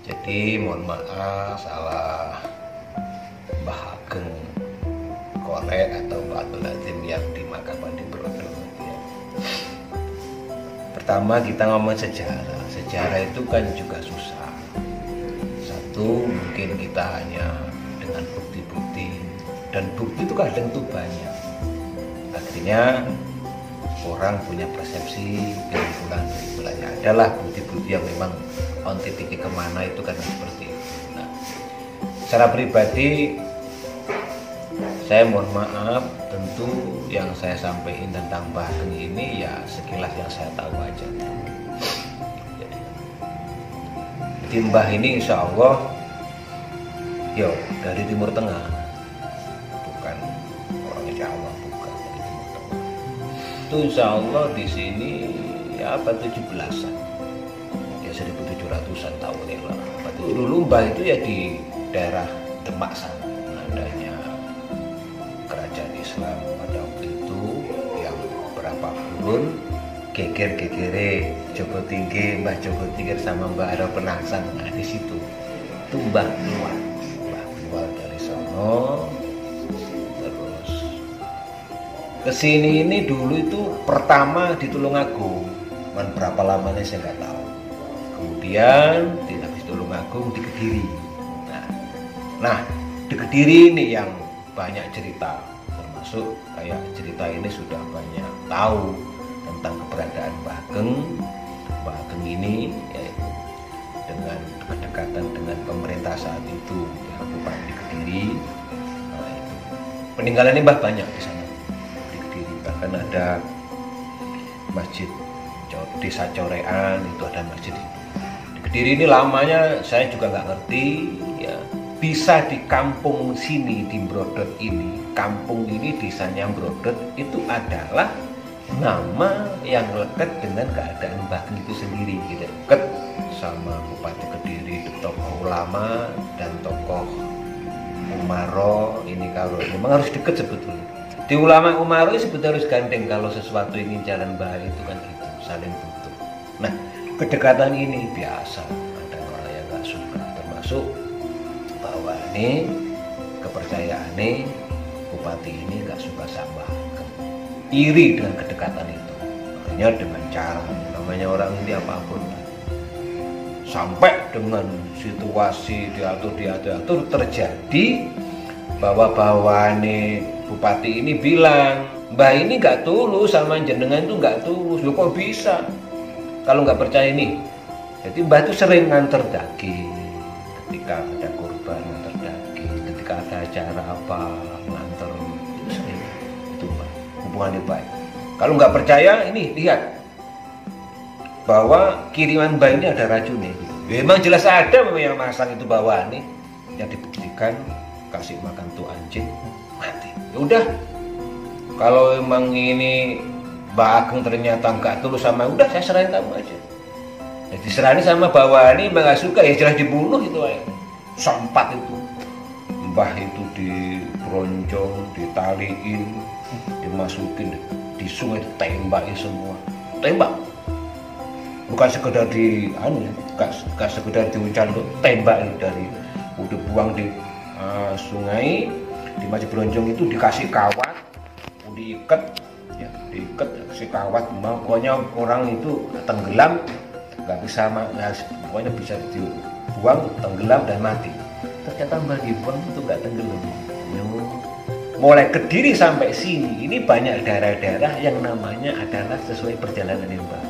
Jadi mohon maaf salah Mbah Ageng Korek atau Mbah Abdul Lazim yang di Makaman di Brodol ya. Pertama kita ngomong sejarah. Sejarah itu kan juga susah. Satu, mungkin kita hanya dengan bukti-bukti, dan bukti itu kadang tuh banyak. Akhirnya orang punya persepsi kesimpulannya adalah bukti-bukti yang memang on titiknya kemana itu kan seperti itu. Nah, secara pribadi saya mohon maaf, tentu yang saya sampaikan tentang Mbah Ageng ini ya sekilas yang saya tahu aja. Jadi Mbah ini insya Allah yo dari Timur Tengah, bukan orang Jawa, bukan dari Timur Tengah. Itu insya Allah di sini ya abad 17-an, ya 1700-an tahun yang lalu. Dulu Mbah itu ya di daerah Demak sana adanya kerajaan Islam pada waktu itu yang berapa purun geger-gegere Joko Tingkir, Mbah Joko Tingkir sama Mbah Haro Penangsang. Nah di situ itu Mbah keluar dari sono terus kesini. Ini dulu itu pertama di Tulungagung, berapa lamanya saya nggak tahu. Kemudian di Tulungagung di Kediri. Nah di Kediri ini yang banyak cerita, termasuk kayak cerita ini sudah banyak tahu tentang keberadaan Mbah Ageng. Mbah Ageng ini yaitu dengan kedekatan dengan pemerintah saat itu ya, Bupati Kediri. Nah, itu peninggalan Mbah banyak di sana di Kediri, bahkan ada masjid Desa Corean, itu ada masjid itu. Di Kediri ini lamanya saya juga nggak ngerti ya. Bisa di kampung sini di Brodol ini, kampung ini desanya Brodol itu adalah nama yang lekat dengan keadaan Mbah Ageng itu sendiri, gitu. Lekat sama Bupati Kediri, tokoh ulama dan tokoh Umaro ini. Kalau memang harus dekat sebetulnya. Di ulama Umaro sebetulnya harus gandeng kalau sesuatu ingin jalan Mbah itu kan gitu, saling butuh. Nah kedekatan ini biasa, ada orang yang nggak suka, termasuk bahwa ini kepercayaan nih bupati ini nggak suka sama iri dengan kedekatan itu, makanya dengan cara namanya orang ini apapun sampai dengan situasi diatur terjadi bahwa nih bupati ini bilang Mbah ini nggak tulus sama jenengan itu nggak tulus. Loh kok bisa? Kalau nggak percaya ini, jadi Mbah itu sering nganter daging ketika ada kurban, nganter daging ketika ada acara apa, nganter itu sering. Itu Mbah hubungannya baik. Kalau nggak percaya ini lihat bahwa kiriman Mbah ini ada racunnya. Memang jelas ada memang yang masang itu bawaan nih, yang dibuktikan kasih makan tuh anjing mati. Ya udah, kalau emang ini Mbah Ageng ternyata nggak tulus sama, udah saya serahin kamu aja. Jadi serani sama bawani Mbah nggak suka ya jelas dibunuh itu aja. Sempat itu Mbah itu diperonjong, ditaliin, dimasukin di sungai, ditembaki semua. Tembak. Bukan sekedar di bukan sekedar diuncang, tembak dari udah buang di sungai, di Masjid Bronjong itu dikasih kawat, diikat ya, diikat si kawat, pokoknya orang itu tenggelam nggak bisa, pokoknya bisa dibuang, tenggelam dan mati. Ternyata Mbah dibuang itu nggak tenggelam. Mulai Kediri sampai sini ini banyak daerah-daerah yang namanya adalah sesuai perjalanan Mbah,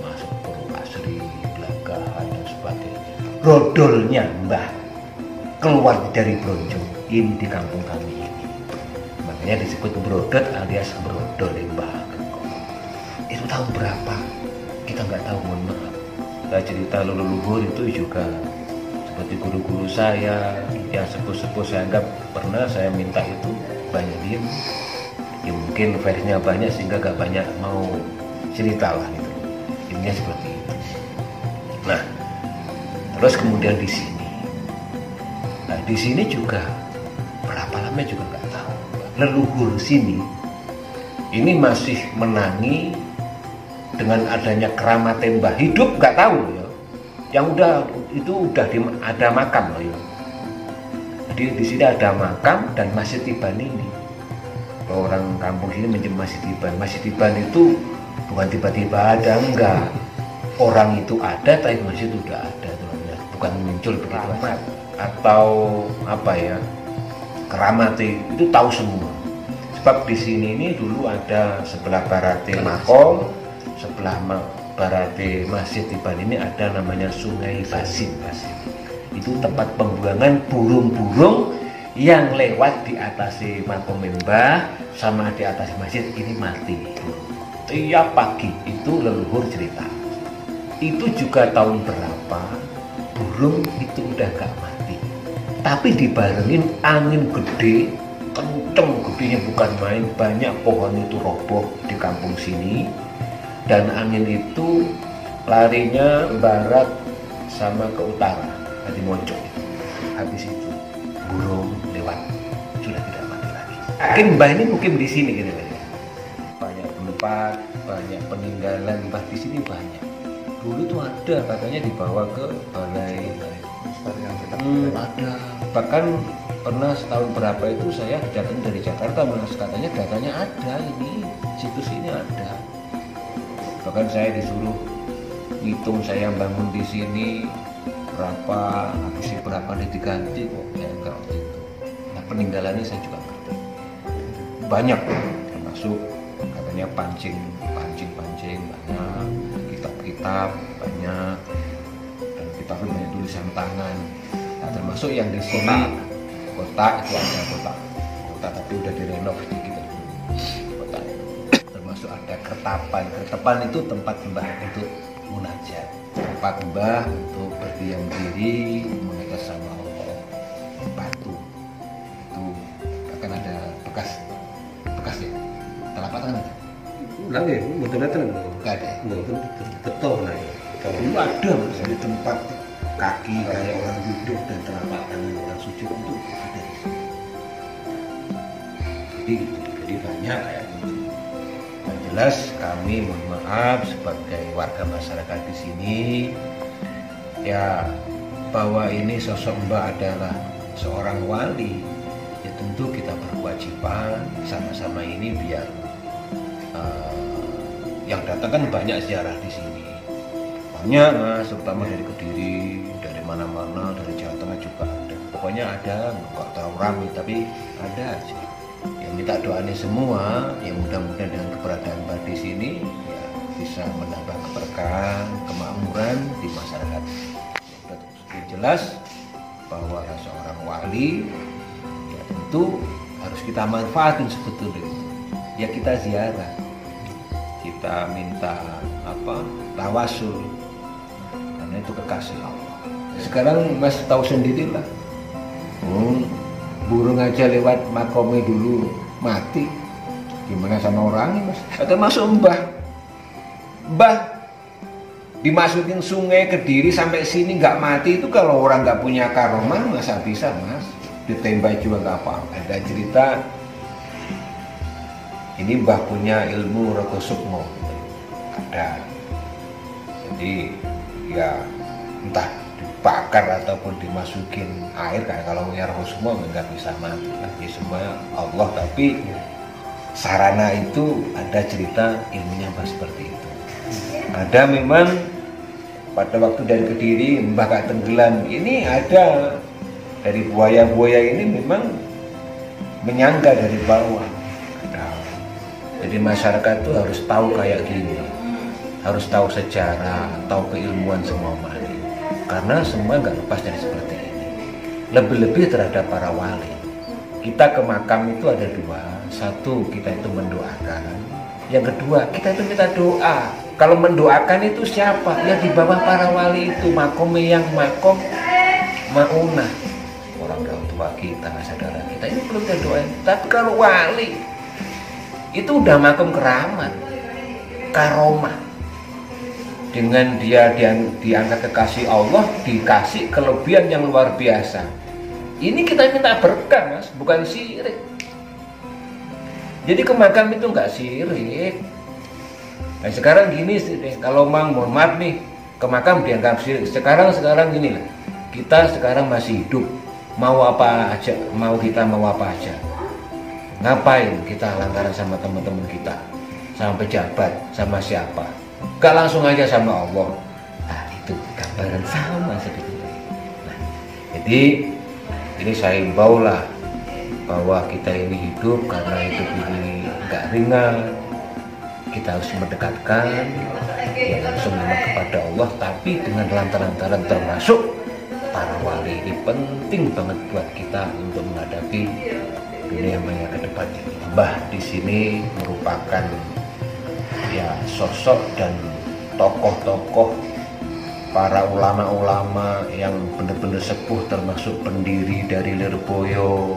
masuk Purwasri, Blagahan dan sebagainya. Brodolnya Mbah keluar dari Bronjong ini di kampung kami ini, makanya disebut Brodol alias Brodol Mbah Ageng. Itu tahun berapa kita nggak tahu, mohon maaf. Saya cerita leluhur itu juga seperti guru-guru saya yang sepuh-sepuh, saya anggap pernah saya minta itu banyak diem ya, mungkin versinya banyak sehingga gak banyak mau cerita lah gitu, intinya seperti itu. Nah terus kemudian di sini, nah di sini juga berapa lama juga nggak tahu. Leluhur sini ini masih menangi dengan adanya keramat Mbah, hidup nggak tahu ya, yang ada makam loh ya. Jadi di sini ada makam dan Masjid Tiban ini. Kalau orang kampung sini menyebut Masjid Tiban. Masjid Tiban itu bukan tiba-tiba ada, enggak. Orang itu ada, tapi masjid itu udah ada, bukan muncul begitu aja. Atau apa ya, keramat itu tahu semua. Sebab di sini ini dulu ada sebelah barate makom, sebelah barate Masjid Tiban ini ada namanya Sungai Basin. Itu tempat pembuangan burung-burung yang lewat di atas makom Mbah sama di atas masjid ini mati. Tiap pagi itu leluhur cerita. Itu juga tahun berapa burung itu udah gak mati. Tapi dibarengin angin gede, kenceng gedenya bukan main, banyak pohon itu roboh di kampung sini. Dan angin itu larinya barat sama ke utara, di Moncok. Habis itu burung lewat, sudah tidak mati lagi. Mungkin Mbah ini mungkin di sini gitu ya. Banyak tempat, banyak peninggalan Mbah di sini banyak. Dulu tuh ada katanya dibawa ke balai. Ada. Bahkan pernah setahun berapa itu saya datang dari Jakarta, Mas, katanya datanya ada ini, situs ini ada. Bahkan saya disuruh ngitung saya bangun di sini berapa, habis berapa diganti kok ya enggak waktu itu. Nah peninggalannya saya juga ngerti banyak, termasuk katanya pancing banyak, kitab banyak, dan kitab banyak tulisan tangan. Nah, termasuk yang di sini kota itu ada kota tapi udah direnov sedikit kota. Termasuk ada kertapan itu tempat Mbah untuk munajat, tempat Mbah untuk berdiam diri mengatas sama Allah. Batu itu akan ada bekas ya, telapak tangan ada. Enggak ya, betul-betul enggak ada. Betul lah ya. Dulu ada di tempat kaki kayak orang duduk dan telapak tangan orang sujud itu ada di sini. Jadi banyak kayak gitu. Yang jelas kami mohon maaf sebagai warga masyarakat di sini ya, bahwa ini sosok Mbah adalah seorang wali, ya tentu kita berkewajiban sama-sama ini biar yang datang kan banyak ziarah di sini. Banyak Mas, terutama dari Kediri, dari mana-mana, dari Jawa Tengah juga ada. Pokoknya ada, nggak terlalu ramai tapi ada aja. Yang minta doanya semua, yang mudah-mudahan dengan keberadaan Mbah di sini ya bisa menambah keberkahan, kemakmuran di masyarakat. Yang jelas bahwa seorang wali ya tentu harus kita manfaatin sebetulnya. Ya kita ziarah, kita minta tawasul, karena itu kekasih Allah. Sekarang Mas tahu sendiri lah, burung aja lewat makomnya dulu mati, gimana sama orangnya Mas? Atau masuk Mbah dimasukin sungai Kediri sampai sini nggak mati, itu kalau orang nggak punya karomah masa bisa Mas? Ditembak juga nggak apa. Ada cerita ini Mbah punya ilmu Rogo Sukmo, ada. Jadi ya entah dibakar ataupun dimasukin air, kayak kalau punya Rogo Sukmo nggak bisa mati. Jadi semuanya Allah, tapi sarana itu ada cerita ilmunya Mbah seperti itu. Ada memang pada waktu dari Kediri Mbah gak tenggelam, ini ada dari buaya-buaya ini memang menyangga dari bawah. Jadi masyarakat itu harus tahu kayak gini, harus tahu sejarah, tahu keilmuan semua wali, karena semua nggak lepas dari seperti ini. Lebih-lebih terhadap para wali. Kita ke makam itu ada dua, satu kita itu mendoakan, yang kedua kita itu minta doa. Kalau mendoakan itu siapa? Ya di bawah para wali itu, makomnya yang makom maunah, orang tua kita, saudara kita, ini perlu kita doain. Tapi kalau wali itu udah makom keramat, karomah, dengan dia diangkat kekasih Allah, dikasih kelebihan yang luar biasa. Ini kita minta berkah Mas, bukan syirik. Jadi ke makam itu nggak syirik. Nah sekarang gini sih, kalau mohon maaf nih, ke makam dianggap syirik. Sekarang gini lah, kita sekarang masih hidup, mau apa aja, kita mau apa aja. Ngapain kita lantaran sama teman-teman kita, sama pejabat, sama siapa? Gak langsung aja sama Allah. Nah itu gambaran sama sebetulnya. Nah, jadi ini saya himbau lah bahwa kita ini hidup karena hidup ini nggak ringan. Kita harus mendekatkan ya langsung kepada Allah, tapi dengan lantaran-lantaran termasuk para wali. Ini penting banget buat kita untuk menghadapi dunia maya ke depan ini. Mbah di sini merupakan ya sosok dan tokoh-tokoh para ulama-ulama yang benar-benar sepuh, termasuk pendiri dari Lirboyo,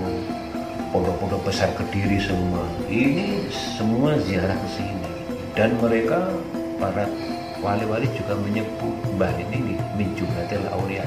pondok-pondok besar Kediri semua. Ini semua ziarah ke sini, dan mereka para wali-wali juga menyebut Mbah ini min jumlatil auliya.